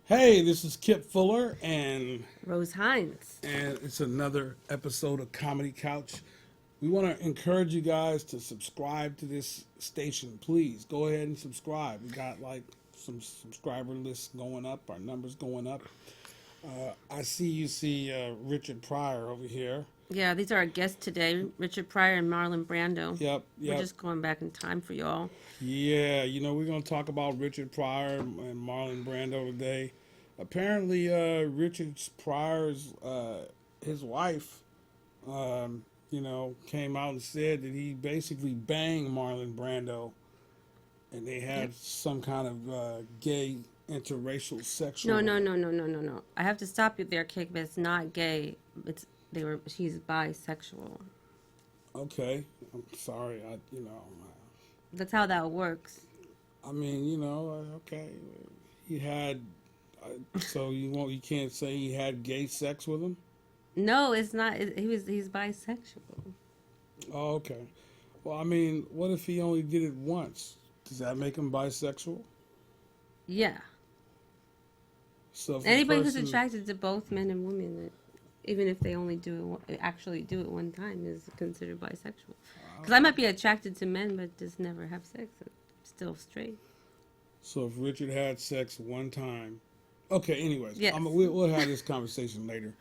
Hey, this is Kip Fuller, and Rose Hines. it's another episode of Comedy Couch. We want to encourage you guys to subscribe to this station. Please go ahead and subscribe. We got like some subscriber lists going up, our numbers going up. I see Richard Pryor over here. Yeah, these are our guests today, Richard Pryor and Marlon Brando. Yep, We're yep. just going back in time for y'all. Yeah, we're going to talk about Richard Pryor and Marlon Brando today. Apparently, Richard Pryor's his wife, came out and said that he basically banged Marlon Brando, and they had some kind of gay interracial sexual. No. I have to stop you there, Kik, but it's not gay. She's bisexual. Okay, I'm sorry. That's how that works. I mean, okay. He had. So you can't say he had gay sex with him? No, it's not. He's bisexual. Oh, okay. Well, I mean, what if he only did it once? Does that make him bisexual? Yeah. So if Anybody who's attracted to both men and women, even if they only actually do it one time, is considered bisexual. Because I might be attracted to men, but just never have sex. I'm still straight. So if Richard had sex one time. Okay, anyways, yes. We'll have this conversation later.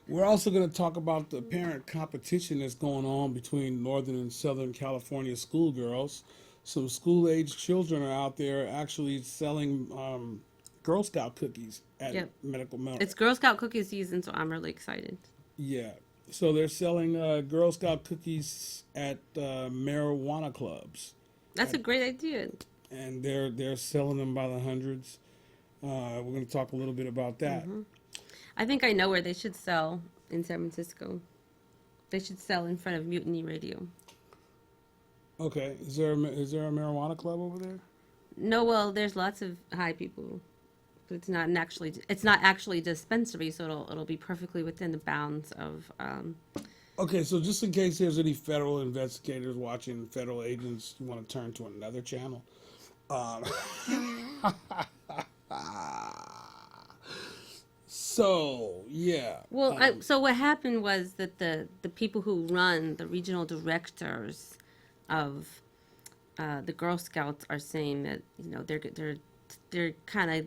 We're also going to talk about the apparent competition that's going on between Northern and Southern California schoolgirls. Some school-age children are out there actually selling Girl Scout cookies at Medical Mill. It's Girl Scout cookie season, so I'm really excited. Yeah. So they're selling Girl Scout cookies at marijuana clubs. That's a great idea. And they're selling them by the hundreds. We're going to talk a little bit about that. Mm-hmm. I think I know where they should sell in San Francisco. They should sell in front of Mutiny Radio. Okay. Is there a marijuana club over there? No, well, there's lots of high people, but it's not actually a dispensary, so it'll be perfectly within the bounds of. Okay, so just in case there's any federal investigators watching, federal agents, you want to turn to another channel. So yeah. Well, so what happened was that the people who run the regional directors of the Girl Scouts are saying that they're kind of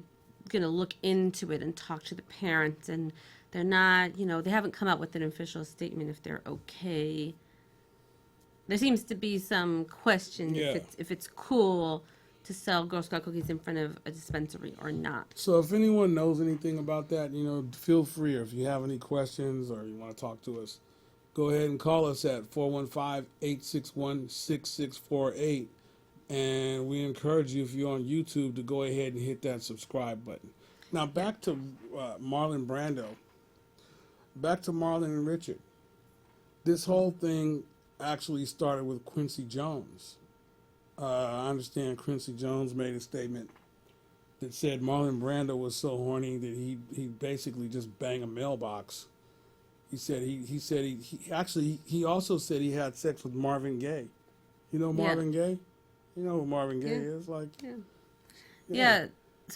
going to look into it and talk to the parents, and they're not, they haven't come out with an official statement if they're okay. There seems to be some question if it's cool to sell Girl Scout cookies in front of a dispensary or not. So if anyone knows anything about that, feel free. Or if you have any questions or you want to talk to us, go ahead and call us at 415-861-6648. And we encourage you, if you're on YouTube, to go ahead and hit that subscribe button. Now back to Marlon Brando. Back to Marlon and Richard. This whole thing actually started with Quincy Jones. I understand Quincy Jones made a statement that said Marlon Brando was so horny that he basically just banged a mailbox. He said he also said he had sex with Marvin Gaye. You know Marvin Gaye? You know who Marvin Gaye is? So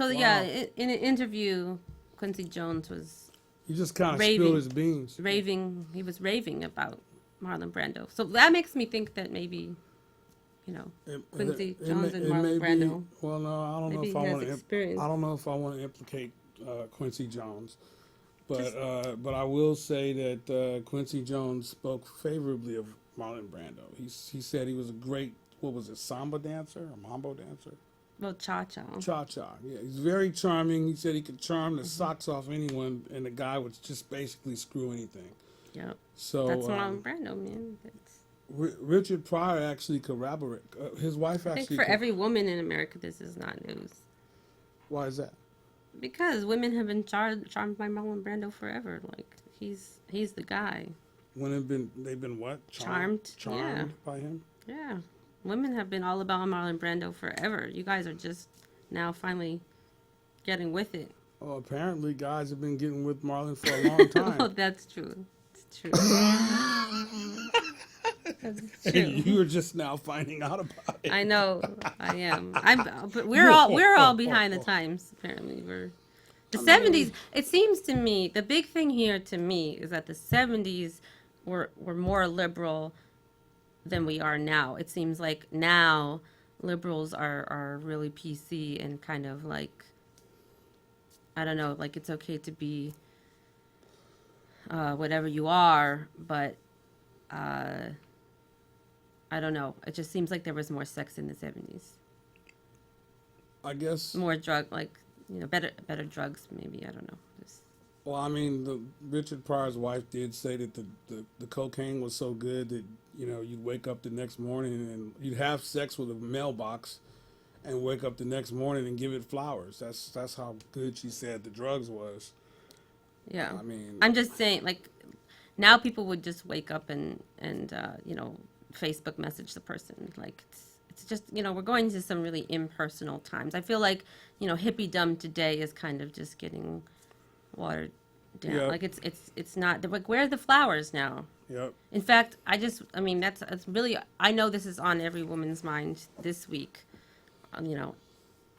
wow. In an interview, Quincy Jones was he just kind of spilled his beans. He was raving about Marlon Brando. So that makes me think that maybe, Quincy Jones and Marlon Brando. Well, no, I don't know if I want to implicate Quincy Jones, but I will say that Quincy Jones spoke favorably of Marlon Brando. He said he was a great, what was it, samba dancer or mambo dancer? Well, cha-cha. Cha-cha, yeah. He's very charming. He said he could charm the socks off anyone, and the guy would just basically screw anything. Yep. So that's Marlon Brando, man. Richard Pryor actually corroborate. His wife actually. I think for every woman in America, this is not news. Why is that? Because women have been charmed by Marlon Brando forever. Like he's the guy. They've been what? Charmed by him. Yeah, women have been all about Marlon Brando forever. You guys are just now finally getting with it. Oh, apparently guys have been getting with Marlon for a long time. Oh, that's true. It's true. That's And true. you were just now finding out about it. I know. I am. But we're all behind the times. Apparently, we're the I '70s. mean, It seems to me the big thing here to me is that the '70s were more liberal than we are now. It seems like now liberals are really PC and kind of like, I don't know, like it's okay to be whatever you are, but uh, I don't know. It just seems like there was more sex in the '70s, I guess. more drug, like better drugs maybe. I don't know. Just, Well, I mean, Richard Pryor's wife did say that the cocaine was so good that you'd wake up the next morning and you'd have sex with a mailbox, and wake up the next morning and give it flowers. That's how good she said the drugs was. yeah. I mean, I'm just saying, like now people would just wake up and Facebook message the person. Like it's just we're going to some really impersonal times. I feel like hippiedom today is kind of just getting watered down. Yeah. Like it's not like where are the flowers now? yep. In fact, I mean that's really, I know this is on every woman's mind this week.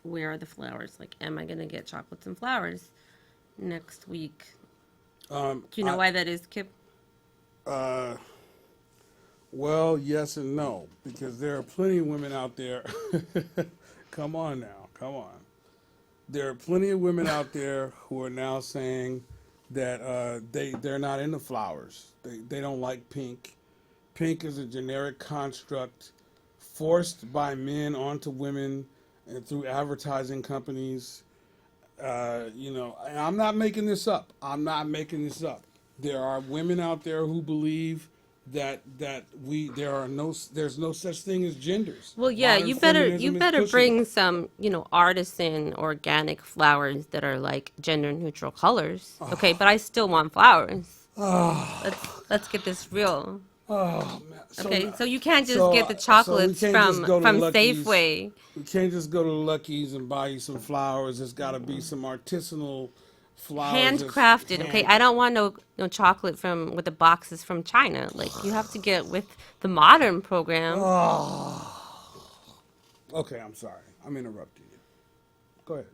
Where are the flowers? Like, am I gonna get chocolates and flowers next week? Do you know why that is, Kip? Uh, well, yes and no, because there are plenty of women out there. Come on now, come on. There are plenty of women out there who are now saying that they're not into flowers. They don't like pink. Pink is a generic construct forced by men onto women and through advertising companies. And I'm not making this up. I'm not making this up. There are women out there who believe that there's no such thing as genders. Well, yeah, Modern you feminism is better pushing it. bring some, artisan organic flowers that are like gender neutral colors. Okay, but I still want flowers. Let's get this real. Oh man. Okay, so you can't just get the chocolates we can't just go to from Lucky's. Safeway. We can't just go to Lucky's and buy you some flowers. There's got to be some artisanal flowers. Handcrafted. Okay, I don't want no chocolate with the boxes from China. Like you have to get with the modern program. Okay, I'm sorry. I'm interrupting you. Go ahead.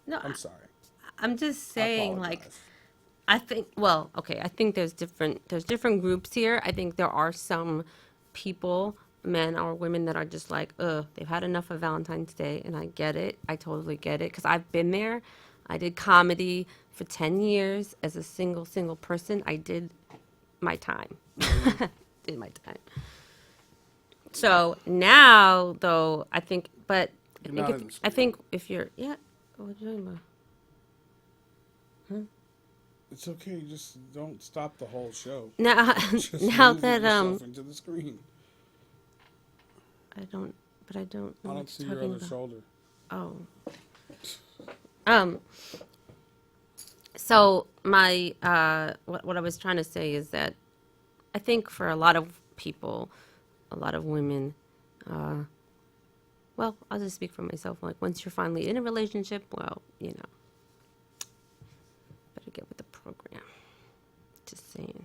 No, I'm sorry. I'm just I saying, like, apologize. I think, well, okay, I think there's different groups here. I think there are some people, men or women, that are just like, they've had enough of Valentine's Day, and I get it. I totally get it, because I've been there. I did comedy for 10 years as a single person. I did my time. Did my time. So now, though, I think, but You're not in the I think if you're, yeah, what are you talking about? It's okay. Just don't stop the whole show. Now, Just now move that yourself into the screen. I don't know I what don't see you're your talking other about. shoulder. Oh. So my what I was trying to say is that I think for a lot of people, a lot of women, well, I'll just speak for myself. Like once you're finally in a relationship, well, better get with the program. Just saying.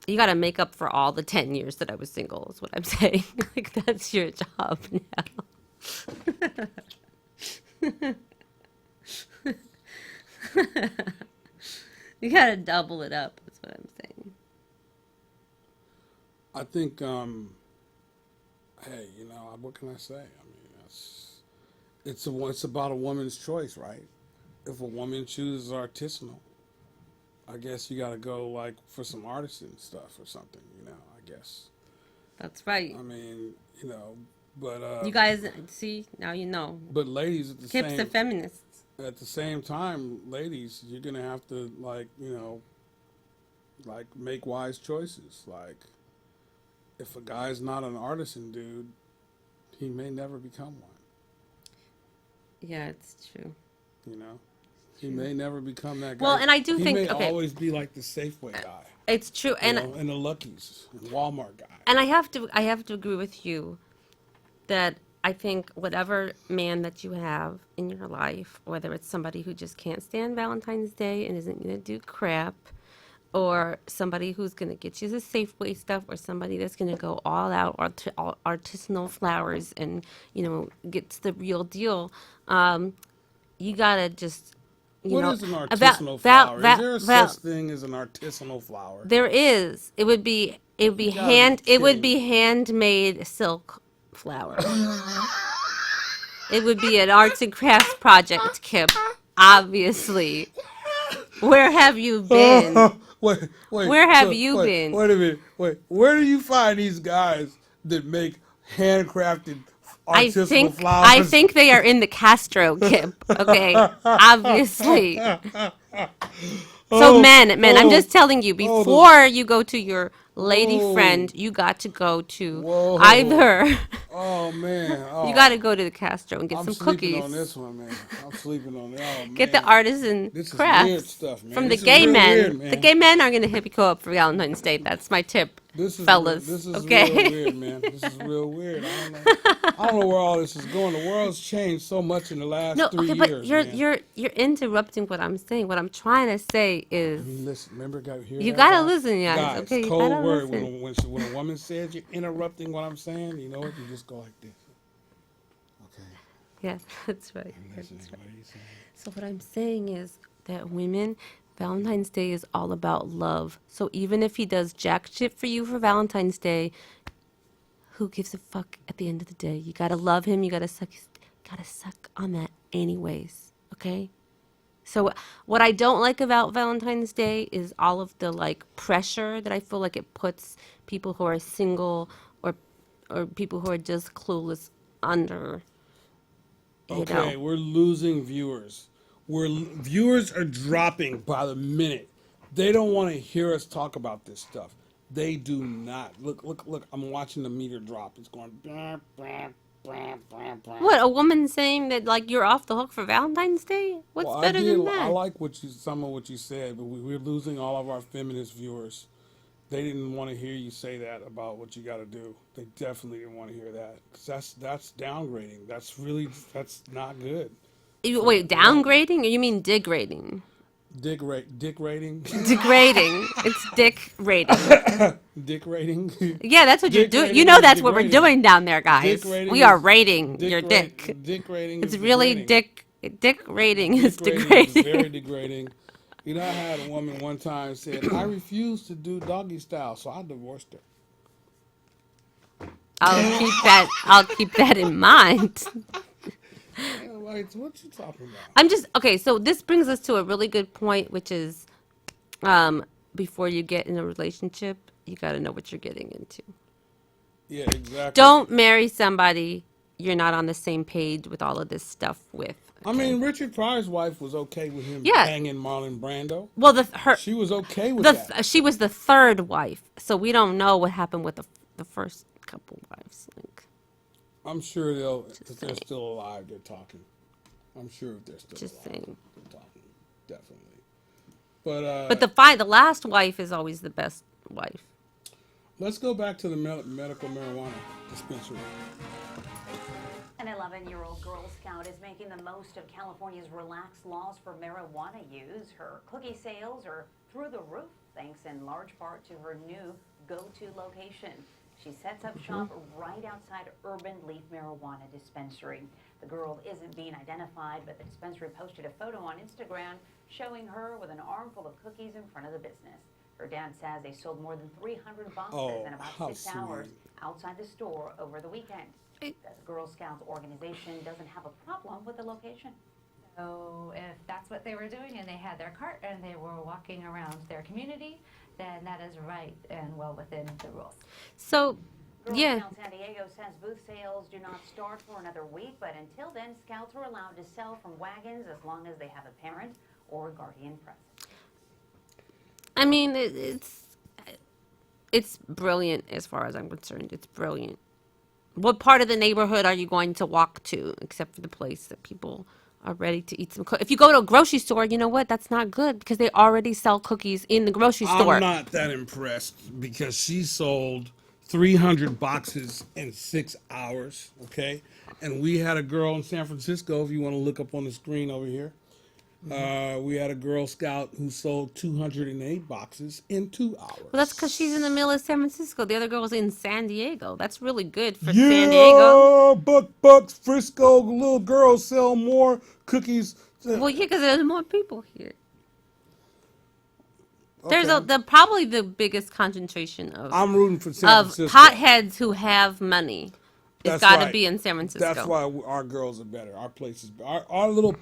You got to make up for all the 10 years that I was single, is what I'm saying. Like, that's your job now. You got to double it up, is what I'm saying. I think, hey, what can I say? I mean, it's about a woman's choice, right? If a woman chooses artisanal, I guess you got to go like for some artisan stuff or something, I guess. That's right. I mean, but You guys, see, now you know. but ladies Kip's a feminist. at the same time, ladies, you're gonna have to like make wise choices. Like, if a guy's not an artisan dude, he may never become one. Yeah, it's true. He may never become that guy. Well, and I do he think, may okay, always be like the Safeway guy, it's true. And and the Lucky's and Walmart guy. And I have to agree with you that I think whatever man that you have in your life, whether it's somebody who just can't stand Valentine's Day and isn't going to do crap, or somebody who's going to get you the Safeway stuff, or somebody that's going to go all out artisanal flowers and, gets the real deal. You got to just, What is an artisanal flower? Is there a such thing as an artisanal flower? there is. It would be gotta be it would kidding. be handmade silk flower. It would be an arts and crafts project, Kip. Obviously. Where have you been? Wait. Where have you been? Wait a minute. Wait. Where do you find these guys that make handcrafted artisanal flowers? I think they are in the Castro, Kip. Okay, obviously. So men, I'm just telling you, before you go to your lady friend, you got to go to either. Oh man. Oh, You got to go to the Castro and get I'm some sleeping cookies. on this one, man. I'm sleeping on it. Oh, Get the man. artisan This is crafts weird stuff, man. from This the is gay real men. weird, man. The gay men are gonna hit you up for Valentine's Day. That's my tip, This is fellas. This is okay. real weird, man. This is real weird. I don't know where all this is going. The world's changed so much in the last No, 3 okay, years. but you're man. you're interrupting what I'm saying. What I'm trying to say is, I mean, listen. Remember, you gotta listen, guys. Guys, Okay, you cold gotta word. listen. When a woman says you're interrupting what I'm saying, you know what? You just go like this. Okay. Yeah, that's right. I'm That's listening. right. What are you saying? So what I'm saying is that women, Valentine's Day is all about love. So even if he does jack shit for you for Valentine's Day, who gives a fuck at the end of the day? You gotta love him. You gotta suck on that anyways. Okay. So what I don't like about Valentine's Day is all of the like pressure that I feel like it puts people who are single or people who are just clueless under. Okay, we're losing viewers. Viewers are dropping by the minute. They don't want to hear us talk about this stuff. They do not. Look. I'm watching the meter drop. It's going. Blah, blah, blah, blah, blah. What, a woman saying that like you're off the hook for Valentine's Day? What's Well, better than I that? like some of what you said, but we're losing all of our feminist viewers. They didn't want to hear you say that about what you got to do. They definitely didn't want to hear that, 'cause that's downgrading. That's not good. Wait, downgrading, or you mean degrading? Dick rating. Degrading. It's dick rating. Dick rating. Yeah, that's what you're Dick doing. rating You know is that's what we're degrading. doing down there, guys. Dick rating We are is- rating your dick. Dick rating. It's is really degrading. dick rating is Dick rating degrading. is very degrading. You know, I had a woman one time said, "I refuse to do doggy style," so I divorced her. I'll keep that in mind. And I'm like, what you talking about? I'm just okay, so this brings us to a really good point, which is before you get in a relationship, you got to know what you're getting into. Yeah, exactly. Don't marry somebody you're not on the same page with all of this stuff with. I mean, Richard Pryor's wife was okay with him Yeah. banging Marlon Brando. Well, She was okay with that. she was the third wife, so we don't know what happened with the first couple wives. Like, I'm sure if they're still alive, they're talking. I'm sure if they're still just alive, saying. they're talking. Definitely. But But the last wife is always the best wife. let's go back to the medical marijuana dispensary. An 11-year-old Girl Scout is making the most of California's relaxed laws for marijuana use. Her cookie sales are through the roof, thanks in large part to her new go-to location. She sets up shop right outside Urban Leaf Marijuana Dispensary. The girl isn't being identified, but the dispensary posted a photo on Instagram showing her with an armful of cookies in front of the business. Her dad says they sold more than 300 boxes in how about 6 hours sweet. outside the store over the weekend. The Girl Scouts organization doesn't have a problem with the location. So if that's what they were doing and they had their cart and they were walking around their community, then that is right and well within the rules. So, Girl yeah. Scouts San Diego says booth sales do not start for another week, but until then, Scouts are allowed to sell from wagons as long as they have a parent or guardian present. I mean, it's brilliant as far as I'm concerned. It's brilliant. What part of the neighborhood are you going to walk to, except for the place that people are ready to eat some cookies? If you go to a grocery store, you know what? That's not good because they already sell cookies in the grocery store. I'm not that impressed because she sold 300 boxes in 6 hours, okay? And we had a girl in San Francisco, if you want to look up on the screen over here, We had a Girl Scout who sold 208 boxes in 2 hours. Well, that's because she's in the middle of San Francisco. The other girl's in San Diego. That's really good for San Diego. Bucks, Frisco, little girls sell more cookies. Well, yeah, because there's more people here. Okay. There's probably the biggest concentration I'm rooting for San of Francisco. potheads who have money. It's That's got to right. be in San Francisco. That's why our girls are better. Our places, our little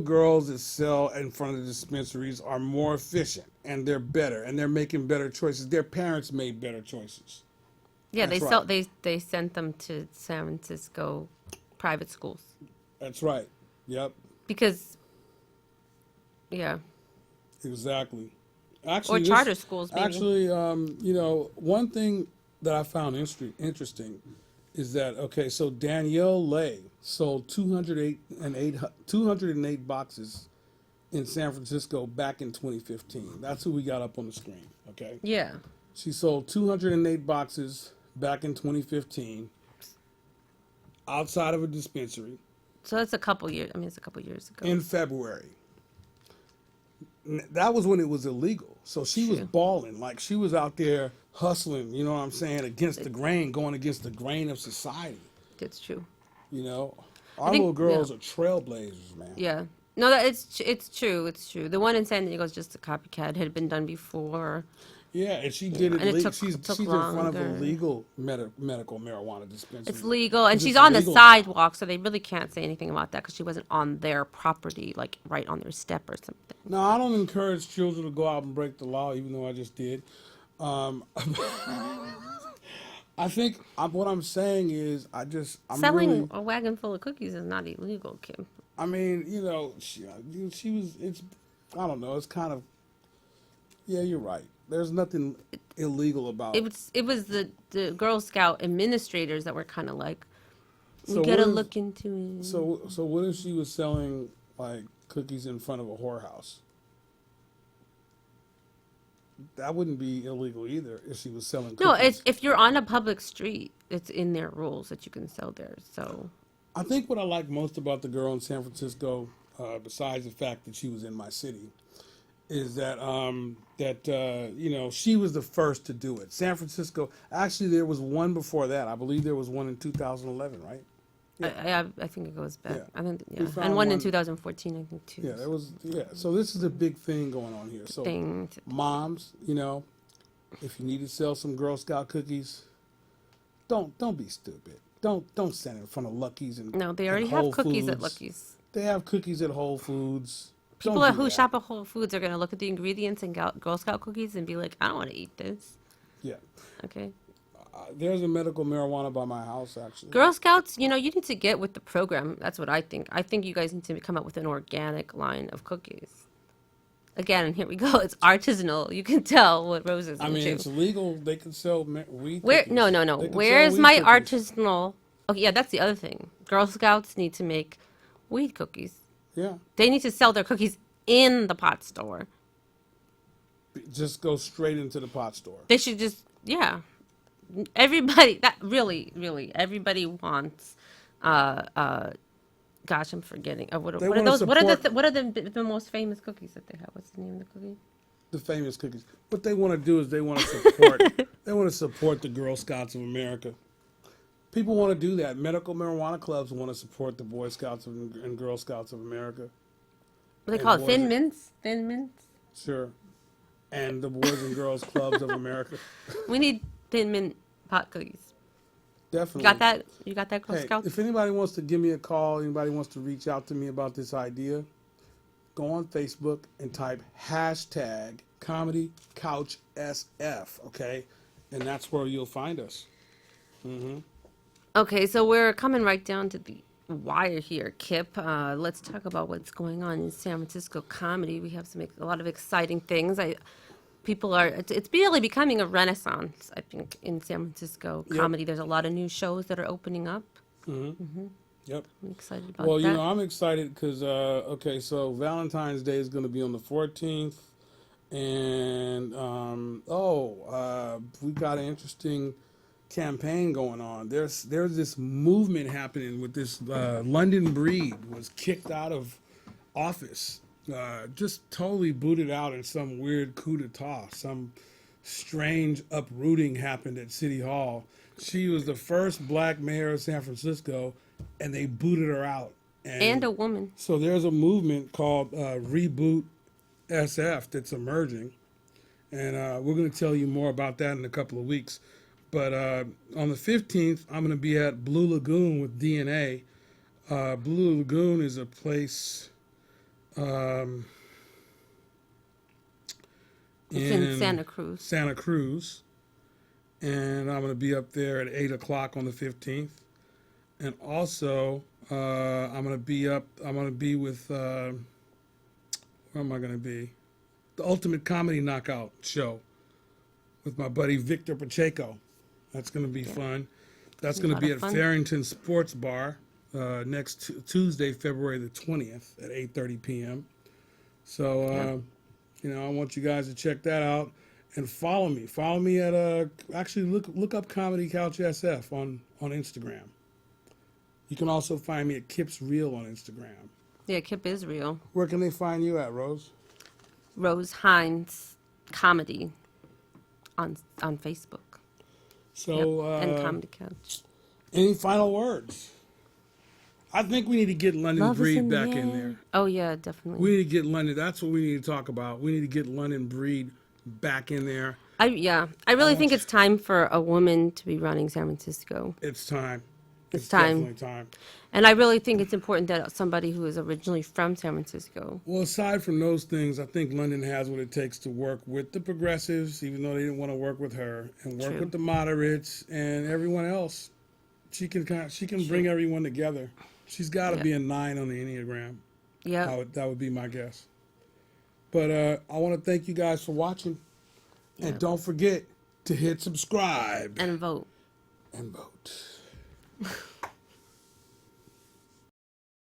girls that sell in front of the dispensaries are more efficient and they're better and they're making better choices. Their parents made better choices. Yeah, That's they sent them to San Francisco private schools That's right. Yep. because, yeah, Exactly. or Actually, charter schools maybe. Actually, one thing that I found interesting is that so Danielle Lay sold 208 boxes in San Francisco back in 2015. That's who we got up on the screen. Okay, Yeah, she sold 208 boxes back in 2015 outside of a dispensary so that's a couple years. I mean, it's a couple years ago. in February. That was when it was illegal. So she was balling. Like she was out there hustling, you know what I'm saying, against the grain, going against the grain of society. It's true. You know, our think- little girls are trailblazers, man. Yeah. No, it's true. It's true. The one in San Diego is just a copycat. It had been done before. Yeah, and she did it. And it she's took in front of a longer. legal medical marijuana dispensary. It's legal, and It's she's just on the legal now. sidewalk, so they really can't say anything about that because she wasn't on their property, like right on their step or something. No, I don't encourage children to go out and break the law, even though I just did. I think what I'm saying is I'm Selling really, a wagon full of cookies is not illegal, Kim. I mean, she was. I don't know. It's kind of. Yeah, you're right. There's nothing illegal about It was the Girl Scout administrators that were kind of like, we So gotta what if- look into it. So what if she was selling like cookies in front of a whorehouse? That wouldn't be illegal either if she was selling cookies. No, it's if you're on a public street, it's in their rules that you can sell there. So I think what I like most about the girl in San Francisco, besides the fact that she was in my city, is that she was the first to do it. San Francisco, actually, there was one before that. I believe there was one in 2011, right? I think it goes back. Yeah. I think We yeah, found and one in one- 2014, I think too. Yeah, there was. Yeah, so this is a big thing going on here. So Thing. moms, if you need to sell some Girl Scout cookies, don't be stupid. Don't send it in front of Lucky's and No, they and already Whole have cookies at Foods. Lucky's. They have cookies at Whole Foods. People Don't do who that. shop at Whole Foods are gonna look at the ingredients and Girl Scout cookies and be like, I don't want to eat this. Yeah, Okay. there's a medical marijuana by my house actually. Girl Scouts, you need to get with the program. That's what I think. I think you guys need to come up with an organic line of cookies. Again, here we go. It's artisanal. You can tell what Rose is I mean, into. it's illegal. They can sell weed. Where? cookies. No. They can Where's sell my weed cookies. artisanal? Okay, yeah, that's the other thing. Girl Scouts need to make weed cookies. Yeah, They need to sell their cookies in the pot store. just go straight into the pot store. They should just, yeah. Everybody, that really, everybody wants. Gosh, I'm forgetting. What They are wanna those? What are support- what are the most famous cookies that they have? What's the name of the cookie? The famous cookies. What they want to do is they want to support. They want to support the Girl Scouts of America. People want to do that. Medical marijuana clubs want to support the Boy Scouts and Girl Scouts of America. What do they And call it? boys Thin are- mints. Thin mints. Sure. And the Boys and Girls Clubs of America. We need thin mint pot cookies. Definitely. You got that? You got that, Girl Hey, Scouts? if anybody wants to give me a call, anybody wants to reach out to me about this idea, go on Facebook and type hashtag Comedy Couch SF, okay? And that's where you'll find us. Okay, so we're coming right down to the wire here, Kip. Let's talk about what's going on in San Francisco comedy. We have a lot of exciting things. It's really becoming a renaissance, I think, in San Francisco Yep. comedy. There's a lot of new shows that are opening up. Yep. I'm excited about Well, that. I'm excited because, so Valentine's Day is going to be on the 14th. And, we got an interesting campaign going on. There's this movement happening with this London Breed was kicked out of office. Just totally booted out in some weird coup d'etat. Some strange uprooting happened at City Hall. She was the first black mayor of San Francisco, and they booted her out. And a woman. So there's a movement called Reboot SF that's emerging, and we're going to tell you more about that in a couple of weeks. But on the 15th, I'm going to be at Blue Lagoon with DNA. Blue Lagoon is a place It's in Santa Cruz. Santa Cruz, and I'm going to be up there at 8 o'clock on the 15th. And also, I'm going to be with, where am I going to be? The Ultimate Comedy Knockout show with my buddy Victor Pacheco. That's going to be fun. That's going to be at Farrington Sports Bar next Tuesday, February the 20th at 8:30 p.m. So, I want you guys to check that out and follow me. Follow me at, actually look up Comedy Couch SF on Instagram. You can also find me at Kip's Real on Instagram. Yeah, Kip is real. Where can they find you at, Rose? Rose Hienz Comedy on Facebook. So, and Comedy Couch. Any final words? I think we need to get London Love is Breed in the back in air. there. Oh yeah, definitely. We need to get London. That's what we need to talk about. We need to get London Breed back in there. I really think it's time for a woman to be running San Francisco. It's time. It's time. Definitely time. And I really think it's important that somebody who is originally from San Francisco. Well, aside from those things, I think London has what it takes to work with the progressives, even though they didn't want to work with her, and work True. with the moderates and everyone else. She can bring everyone together. She's got to be a 9 on the Enneagram. Yeah. That would be my guess. But I want to thank you guys for watching. And don't forget to hit subscribe. And vote. And vote.